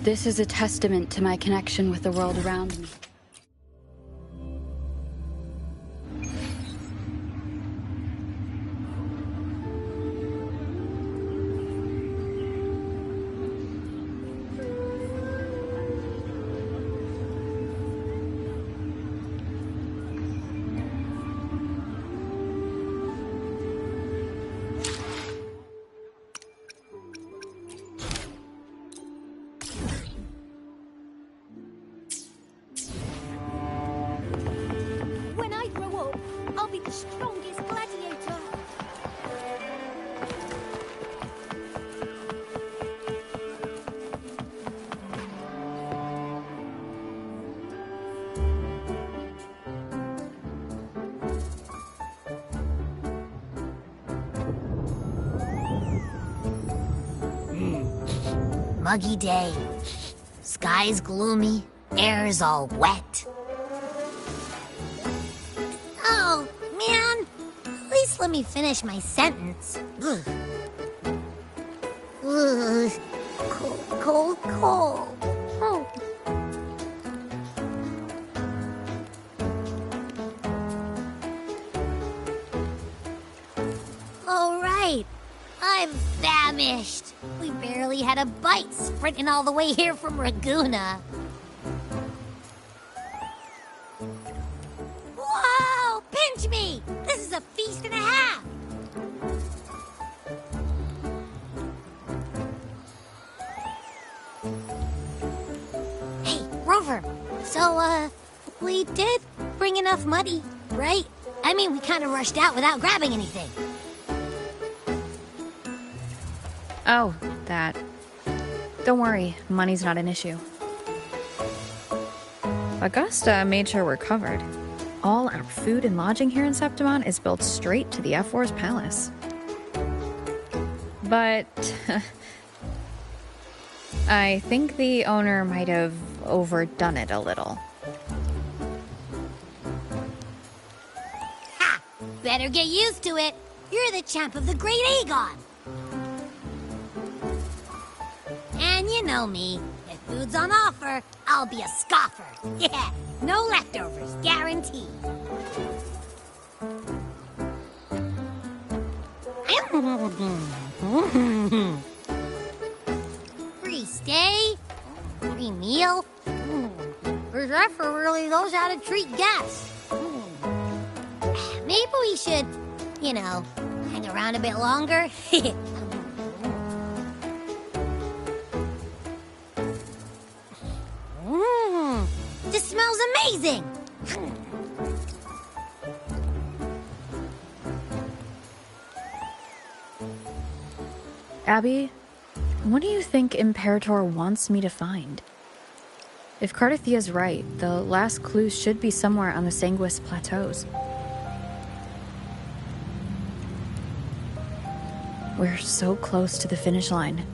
This is a testament to my connection with the world around me. When I grow up, I'll be the strongest gladiator. Muggy day. Sky's gloomy, air's all wet. Oh, man! At least let me finish my sentence. Ugh. Ugh. Cold, cold, cold. Oh. All right. I'm famished. We barely had a bite sprinting all the way here from Raguna. Whoa! Pinch me! This is a feast and a half! Hey, Rover. So, we did bring enough money, right? I mean, we kind of rushed out without grabbing anything. Oh, that. Don't worry, money's not an issue. Augusta made sure we're covered. All our food and lodging here in Septimon is built straight to the F4's palace. But I think the owner might have overdone it a little. Ha! Better get used to it. You're the champ of the Great Aegon. And you know me. If food's on offer, I'll be a scoffer. Yeah, no leftovers, guaranteed. Free stay, free meal. This effort really knows how to treat guests. Maybe we should, you know, hang around a bit longer. This smells amazing! Abby, what do you think Imperator wants me to find? If Cardathia's right, the last clues should be somewhere on the Sanguis Plateaus. We're so close to the finish line.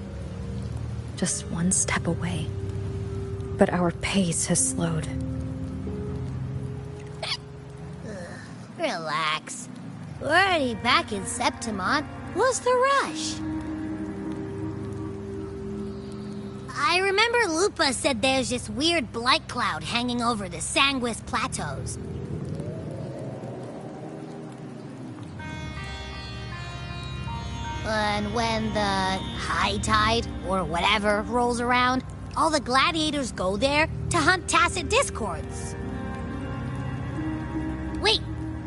Just one step away. But our pace has slowed. Relax. We're already back in Septimon. What's the rush? I remember Lupa said there's this weird blight cloud hanging over the Sanguis Plateaus. And when the high tide, or whatever, rolls around, all the gladiators go there to hunt tacit discords. Wait,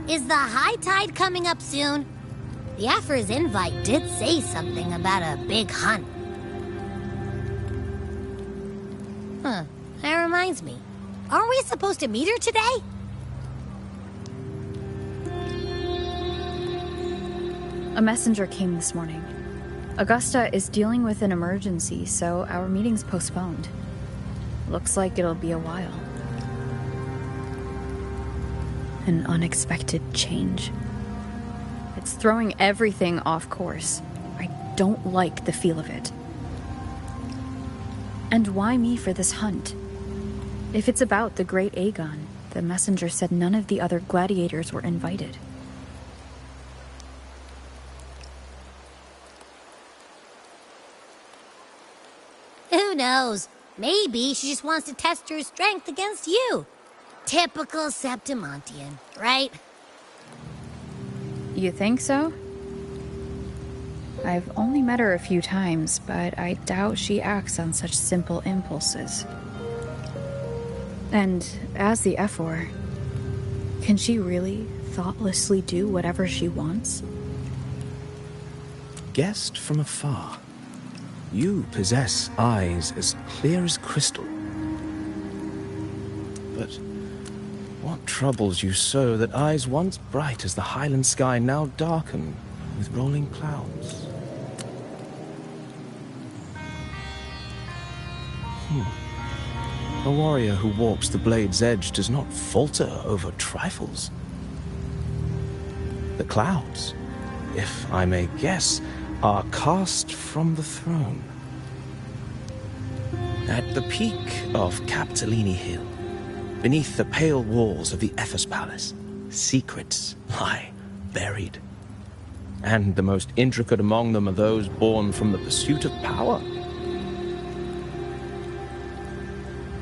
is the high tide coming up soon? The Aphra's invite did say something about a big hunt. Huh, that reminds me. Aren't we supposed to meet her today? A messenger came this morning. Augusta is dealing with an emergency, so our meeting's postponed. Looks like it'll be a while. An unexpected change. It's throwing everything off course. I don't like the feel of it. And why me for this hunt? If it's about the Great Aegon, the messenger said none of the other gladiators were invited. Who knows? Maybe she just wants to test her strength against you. Typical Septimontian, right? You think so? I've only met her a few times, but I doubt she acts on such simple impulses. And as the Ephor, can she really thoughtlessly do whatever she wants? Guessed from afar, you possess eyes as clear as crystal. But what troubles you so that eyes once bright as the highland sky now darken with rolling clouds? A warrior who walks the blade's edge does not falter over trifles. The clouds, if I may guess, are cast from the throne. At the peak of Capitolini Hill, beneath the pale walls of the Ephes Palace, secrets lie buried. And the most intricate among them are those born from the pursuit of power.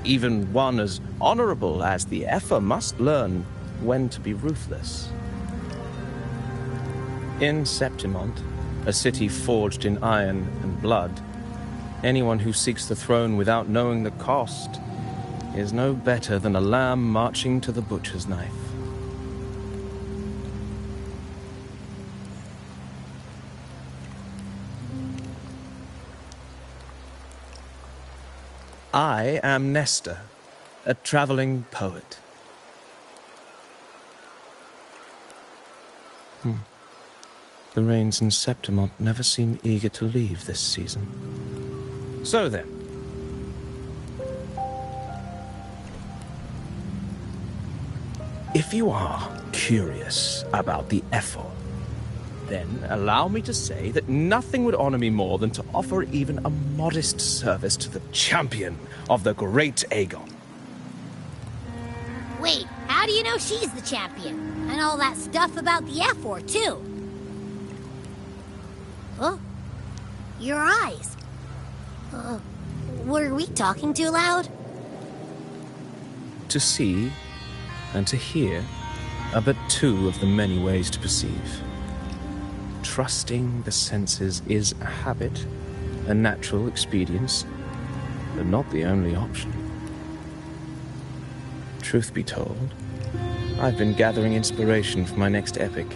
Even one as honorable as the Ephor must learn when to be ruthless. In Septimont, a city forged in iron and blood, anyone who seeks the throne without knowing the cost is no better than a lamb marching to the butcher's knife. I am Nestor, a traveling poet. The rains in Septimont never seem eager to leave this season. So then, if you are curious about the Ephor, then allow me to say that nothing would honor me more than to offer even a modest service to the champion of the great Aegon. Wait, how do you know she's the champion? And all that stuff about the Ephor, too? Huh? Your eyes. Were we talking too loud? To see and to hear are but two of the many ways to perceive. Trusting the senses is a habit, a natural expedience, but not the only option. Truth be told, I've been gathering inspiration for my next epic,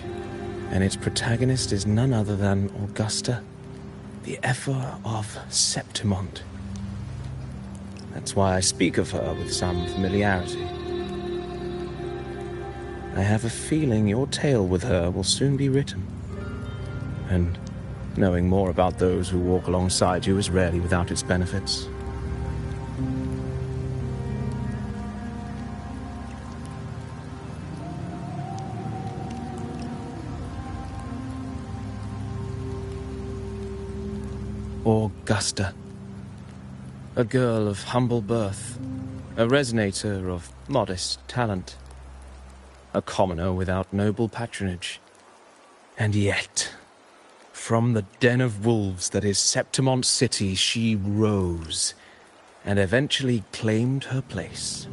and its protagonist is none other than Augusta, the Ephor of Septimont. That's why I speak of her with some familiarity. I have a feeling your tale with her will soon be written. And knowing more about those who walk alongside you is rarely without its benefits. Augusta, a girl of humble birth, a resonator of modest talent, a commoner without noble patronage, and yet, from the den of wolves that is Septimont City, she rose and eventually claimed her place.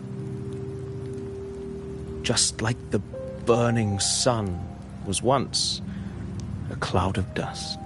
Just like the burning sun was once a cloud of dust.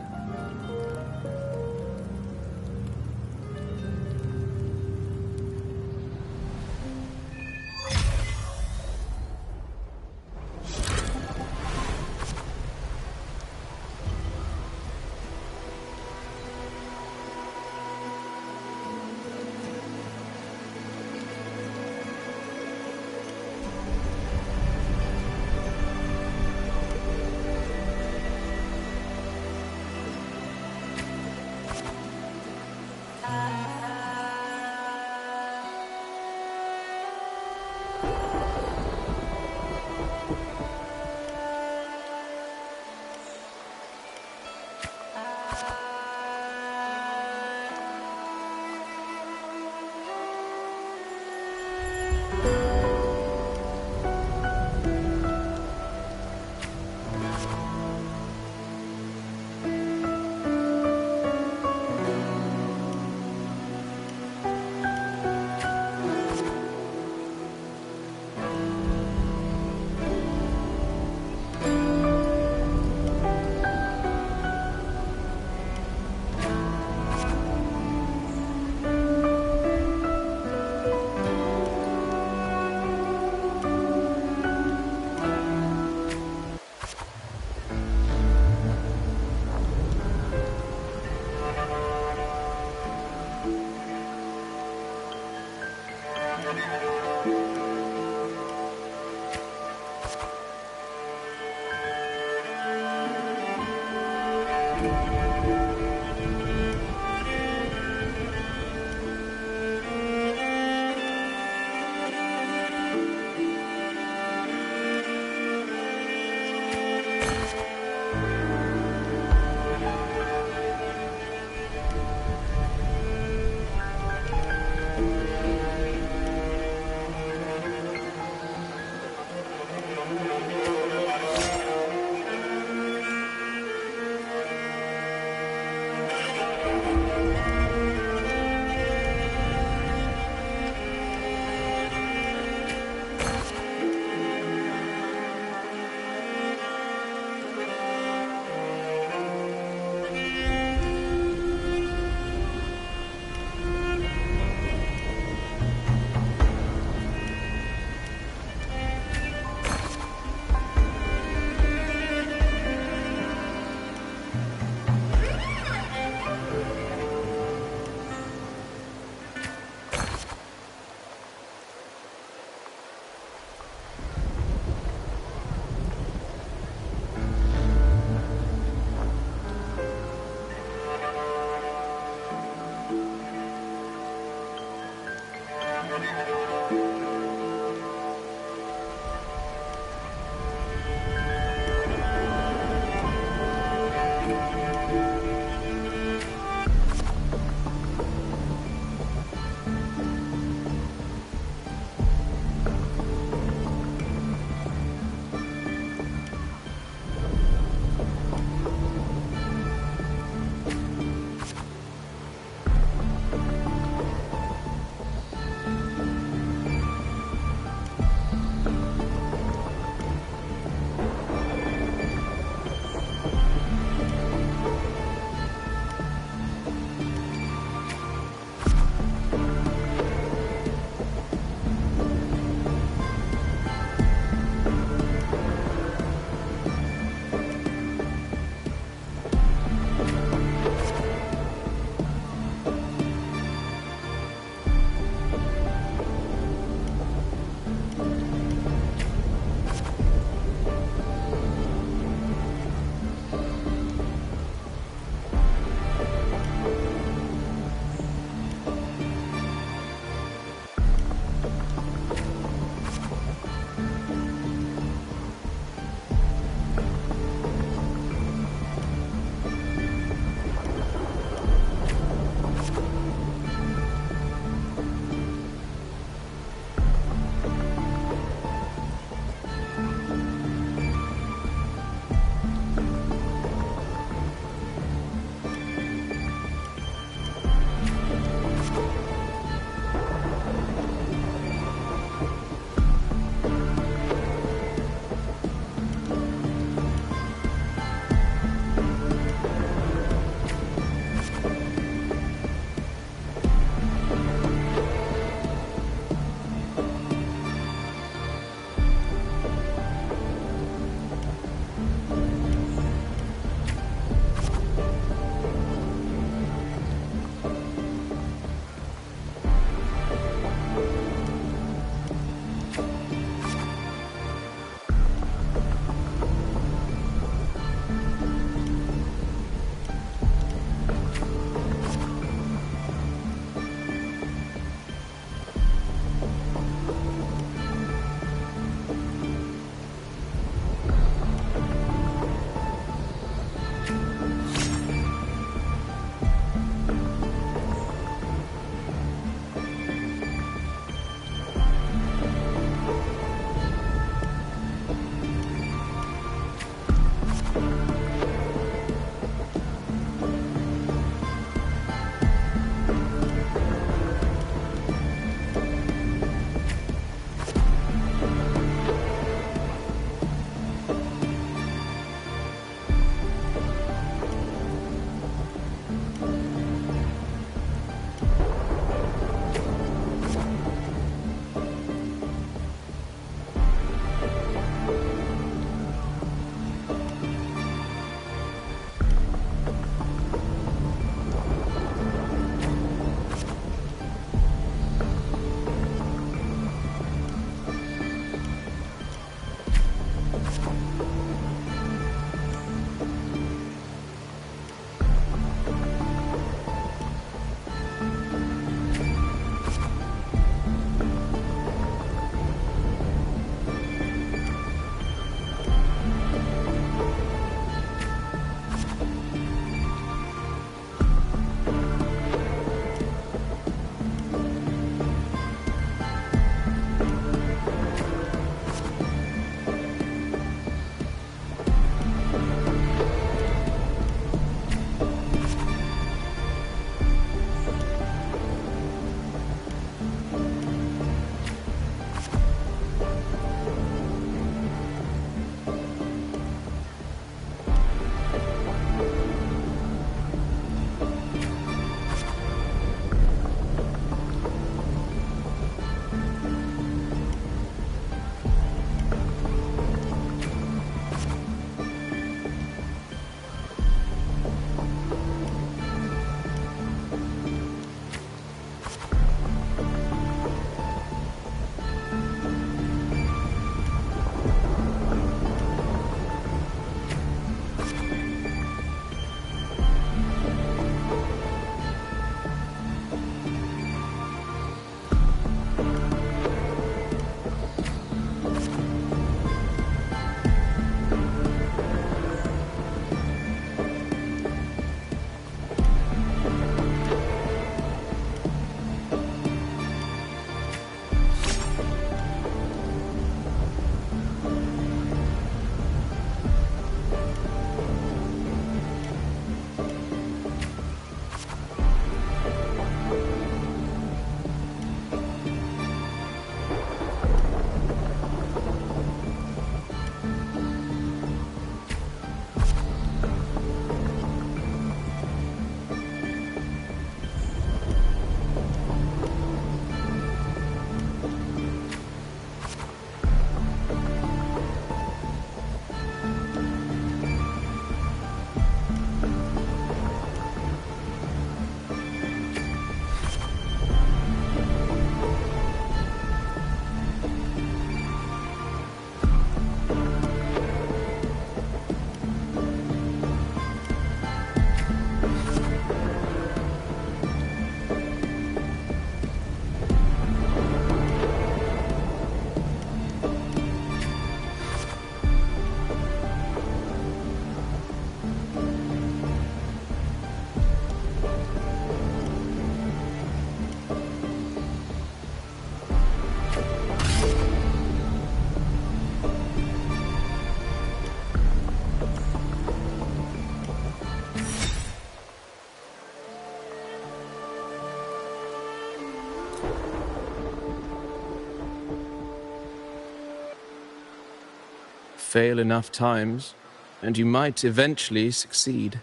fail enough times, and you might eventually succeed.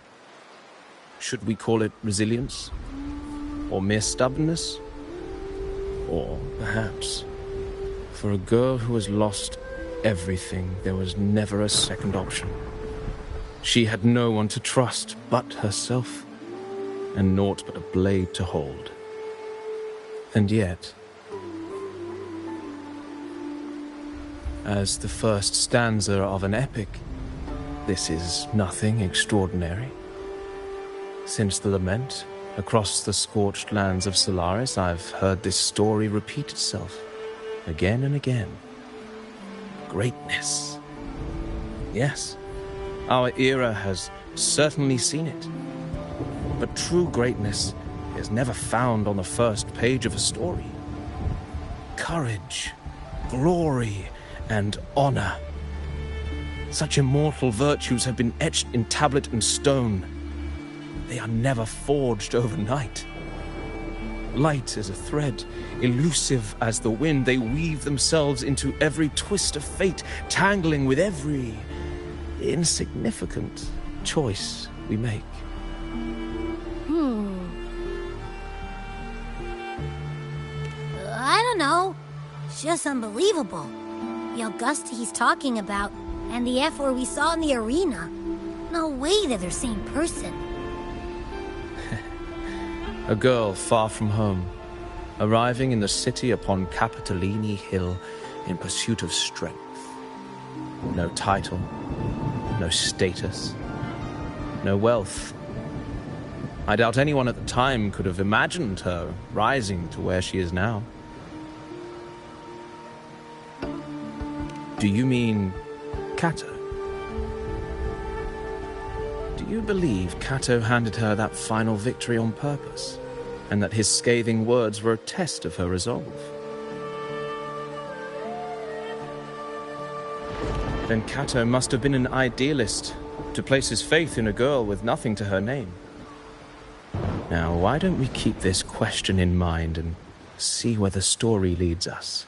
Should we call it resilience? Or mere stubbornness? Or perhaps, for a girl who has lost everything, there was never a second option. She had no one to trust but herself, and naught but a blade to hold. And yet, as the first stanza of an epic, this is nothing extraordinary. Since the lament, across the scorched lands of Solaris, I've heard this story repeat itself, again and again. Greatness. Yes, our era has certainly seen it. But true greatness is never found on the first page of a story. Courage, glory, and honor. Such immortal virtues have been etched in tablet and stone. They are never forged overnight. Light as a thread, elusive as the wind, they weave themselves into every twist of fate, tangling with every insignificant choice we make. I don't know. It's just unbelievable. The Augusta he's talking about, and the F-word we saw in the arena. No way they're the same person. A girl far from home, arriving in the city upon Capitolini Hill in pursuit of strength. No title, no status, no wealth. I doubt anyone at the time could have imagined her rising to where she is now. Do you mean Kato? Do you believe Kato handed her that final victory on purpose, and that his scathing words were a test of her resolve? Then Kato must have been an idealist, to place his faith in a girl with nothing to her name. Now, why don't we keep this question in mind and see where the story leads us?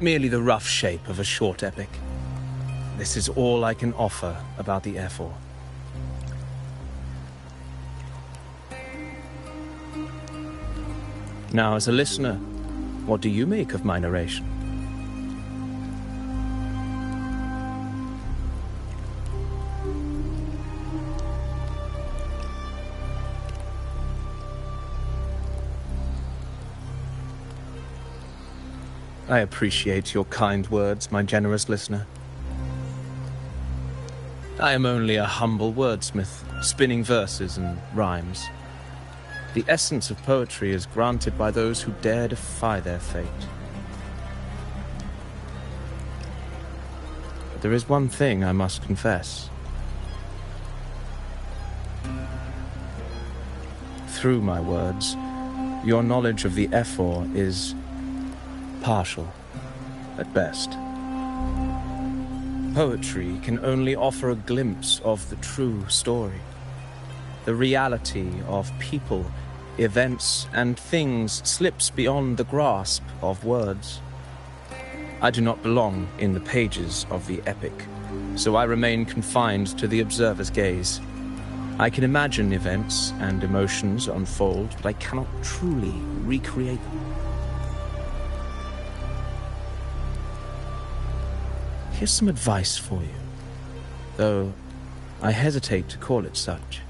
merely the rough shape of a short epic. This is all I can offer about the Ephor. Now, as a listener, what do you make of my narration? I appreciate your kind words, my generous listener. I am only a humble wordsmith, spinning verses and rhymes. The essence of poetry is granted by those who dare defy their fate. But there is one thing I must confess. Through my words, your knowledge of the Ephor is partial, at best. Poetry can only offer a glimpse of the true story, the reality of people, events, and things slips beyond the grasp of words. I do not belong in the pages of the epic, so I remain confined to the observer's gaze. I can imagine events and emotions unfold, but I cannot truly recreate them. Here's some advice for you, though I hesitate to call it such.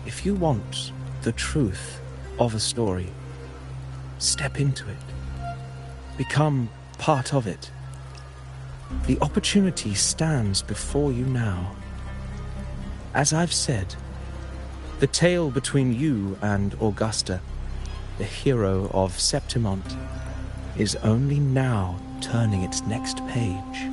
If you want the truth of a story, step into it. Become part of it. The opportunity stands before you now. As I've said, the tale between you and Augusta, the hero of Septimont, is only now turning its next page.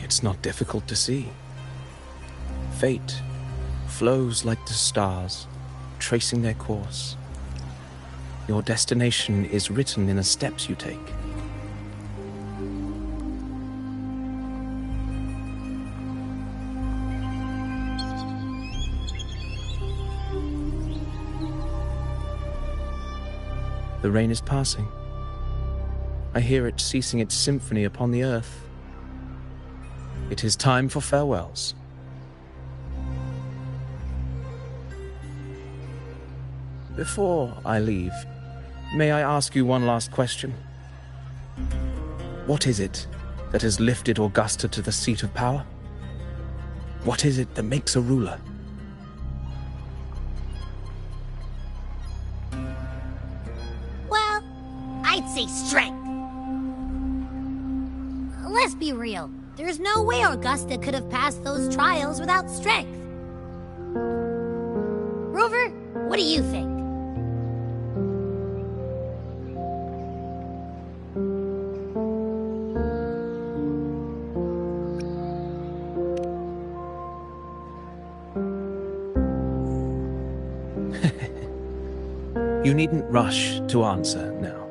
It's not difficult to see. Fate flows like the stars, tracing their course. Your destination is written in the steps you take. The rain is passing. I hear it ceasing its symphony upon the earth. It is time for farewells. Before I leave, may I ask you one last question? What is it that has lifted Augusta to the seat of power? What is it that makes a ruler? I'd say strength. Let's be real. There's no way Augusta could have passed those trials without strength. Rover, what do you think? You needn't rush to answer now.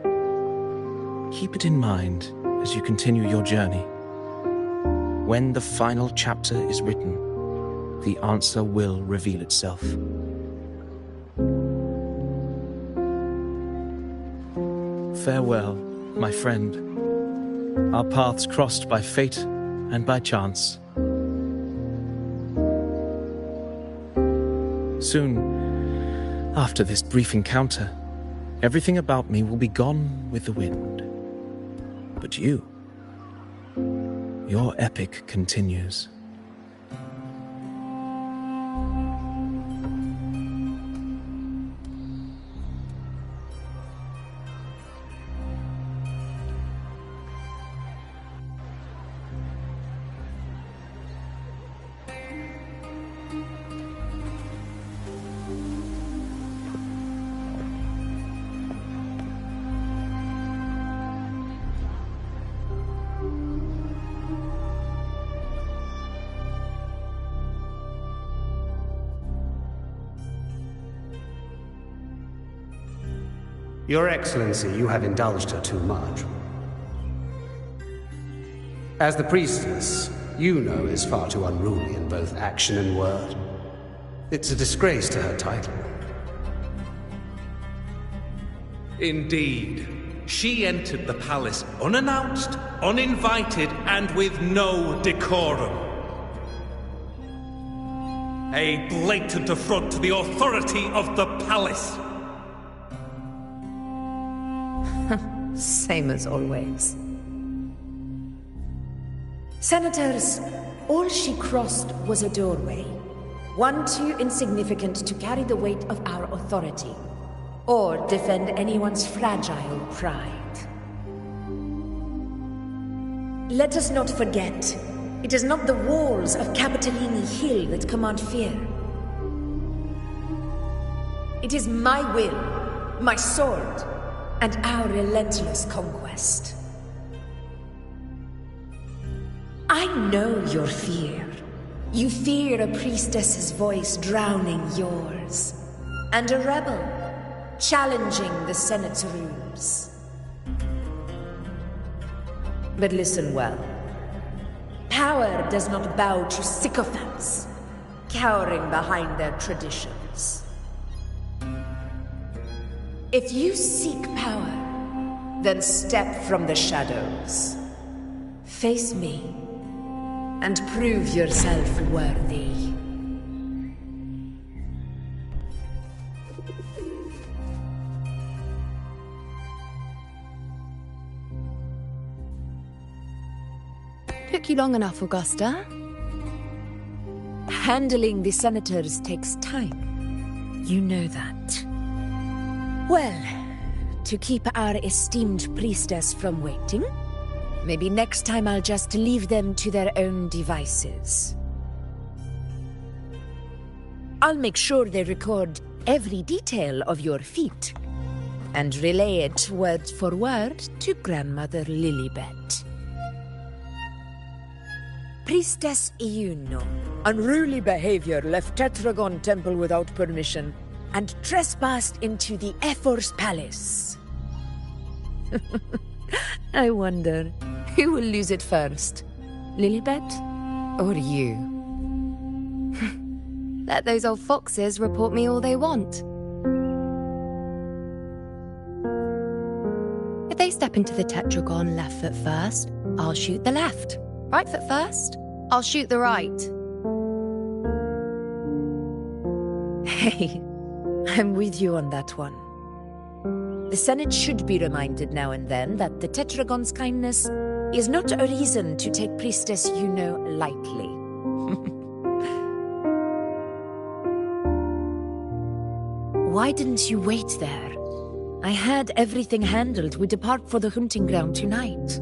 Keep it in mind as you continue your journey. When the final chapter is written, the answer will reveal itself. Farewell, my friend. Our paths crossed by fate and by chance. Soon, after this brief encounter, everything about me will be gone with the wind. But you, your epic continues. Your Excellency, you have indulged her too much. As the priestess, you know is far too unruly in both action and word. It's a disgrace to her title. Indeed. She entered the palace unannounced, uninvited, and with no decorum. A blatant affront to the authority of the palace. Same as always. Senators, all she crossed was a doorway. One too insignificant to carry the weight of our authority, or defend anyone's fragile pride. Let us not forget, it is not the walls of Capitolini Hill that command fear. It is my will, my sword, and our relentless conquest. I know your fear. You fear a priestess's voice drowning yours, and a rebel challenging the Senate's rules. But listen well. Power does not bow to sycophants, cowering behind their traditions. If you seek power, then step from the shadows. Face me, and prove yourself worthy. Took you long enough, Augusta. Handling the senators takes time. You know that. Well, to keep our esteemed priestess from waiting, maybe next time I'll just leave them to their own devices. I'll make sure they record every detail of your feat, and relay it word for word to Grandmother Lilibet. Priestess Iuno. Unruly behavior left Tetragon Temple without permission, and trespassed into the Ephor's palace. I wonder, who will lose it first? Lilibet or you? Let those old foxes report me all they want. If they step into the tetragon left foot first, I'll shoot the left. Right foot first, I'll shoot the right. Hey, I'm with you on that one. The Senate should be reminded now and then that the Tetragon's kindness is not a reason to take Priestess Yuno lightly. Why didn't you wait there? I had everything handled. We depart for the hunting ground tonight.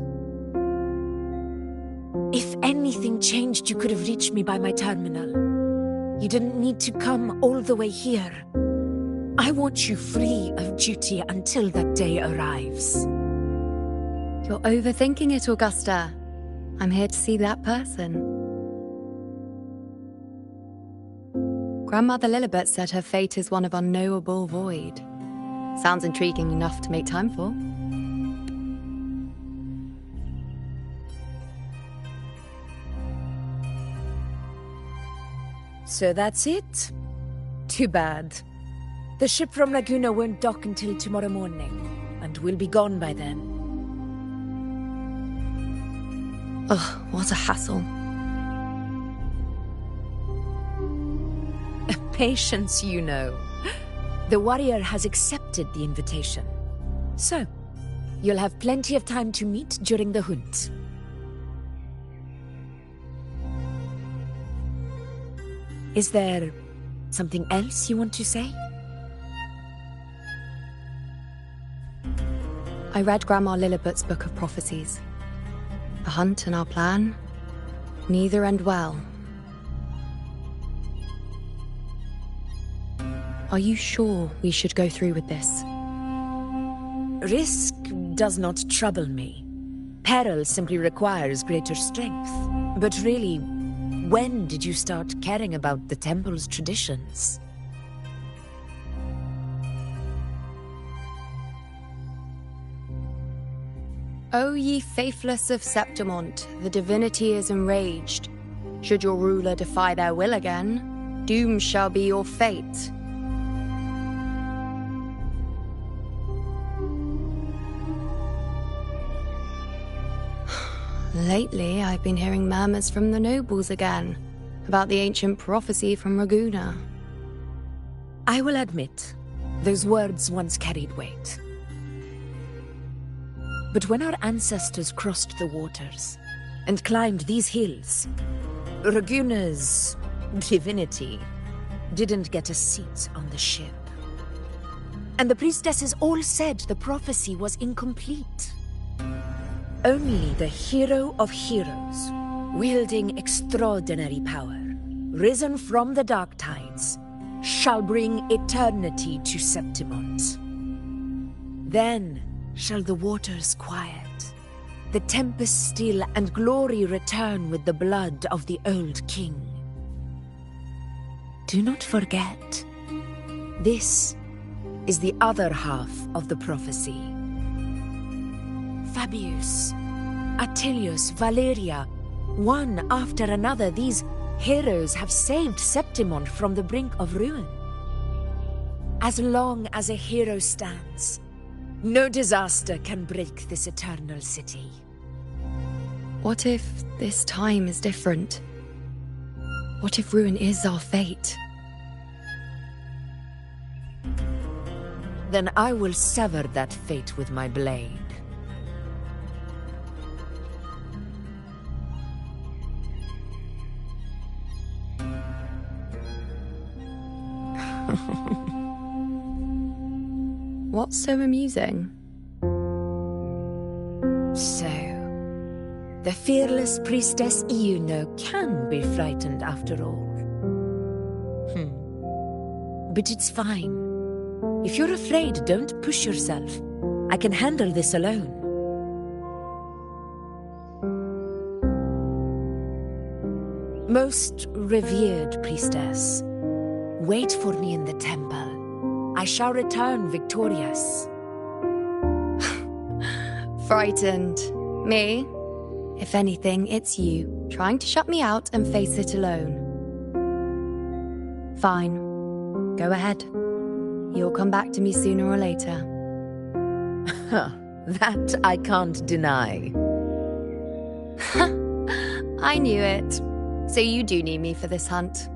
If anything changed, you could have reached me by my terminal. You didn't need to come all the way here. I want you free of duty until that day arrives. You're overthinking it, Augusta. I'm here to see that person. Grandmother Lilibet said her fate is one of unknowable void. Sounds intriguing enough to make time for. So that's it? Too bad. The ship from Laguna won't dock until tomorrow morning, and we'll be gone by then. Ugh, what a hassle. Patience, you know. The warrior has accepted the invitation. So, you'll have plenty of time to meet during the hunt. Is there something else you want to say? I read Grandma Lilibet's book of prophecies. A hunt and our plan, neither end well. Are you sure we should go through with this? Risk does not trouble me. Peril simply requires greater strength. But really, when did you start caring about the temple's traditions? O ye faithless of Septimont, the divinity is enraged. Should your ruler defy their will again, doom shall be your fate. Lately, I've been hearing murmurs from the nobles again about the ancient prophecy from Raguna. I will admit, those words once carried weight. But when our ancestors crossed the waters and climbed these hills, Raguna's divinity didn't get a seat on the ship. And the priestesses all said the prophecy was incomplete. Only the hero of heroes, wielding extraordinary power, risen from the dark tides, shall bring eternity to Septimont. Then shall the waters quiet, the tempest still, and glory return with the blood of the old king. Do not forget, this is the other half of the prophecy. Fabius, Attilius, Valeria, one after another, these heroes have saved Septimont from the brink of ruin. As long as a hero stands, no disaster can break this eternal city. What if this time is different? What if ruin is our fate? Then I will sever that fate with my blade. What's so amusing? So, the fearless priestess Iuno can be frightened after all. But it's fine. If you're afraid, don't push yourself. I can handle this alone. Most revered priestess, wait for me in the temple. I shall return victorious. Frightened. Me? If anything, it's you, trying to shut me out and face it alone. Fine. Go ahead. You'll come back to me sooner or later. That I can't deny. I knew it. So you do need me for this hunt.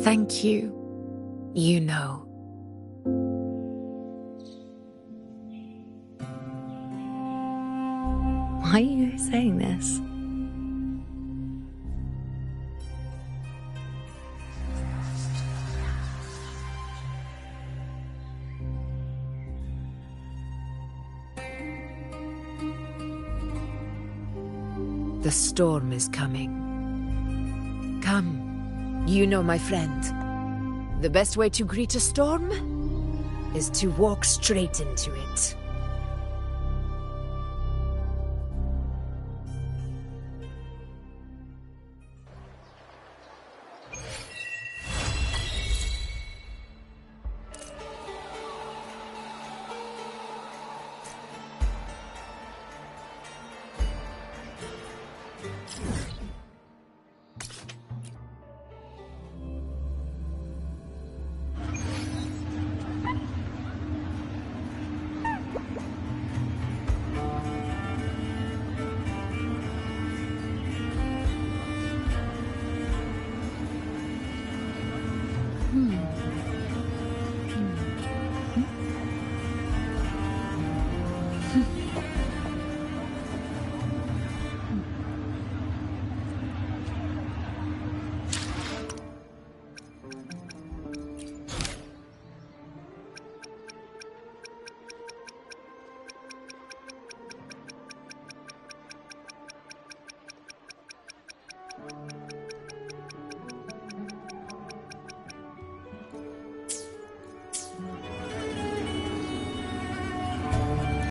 Thank you. You know. Why are you saying this? The storm is coming. Come, you know my friend. The best way to greet a storm is to walk straight into it.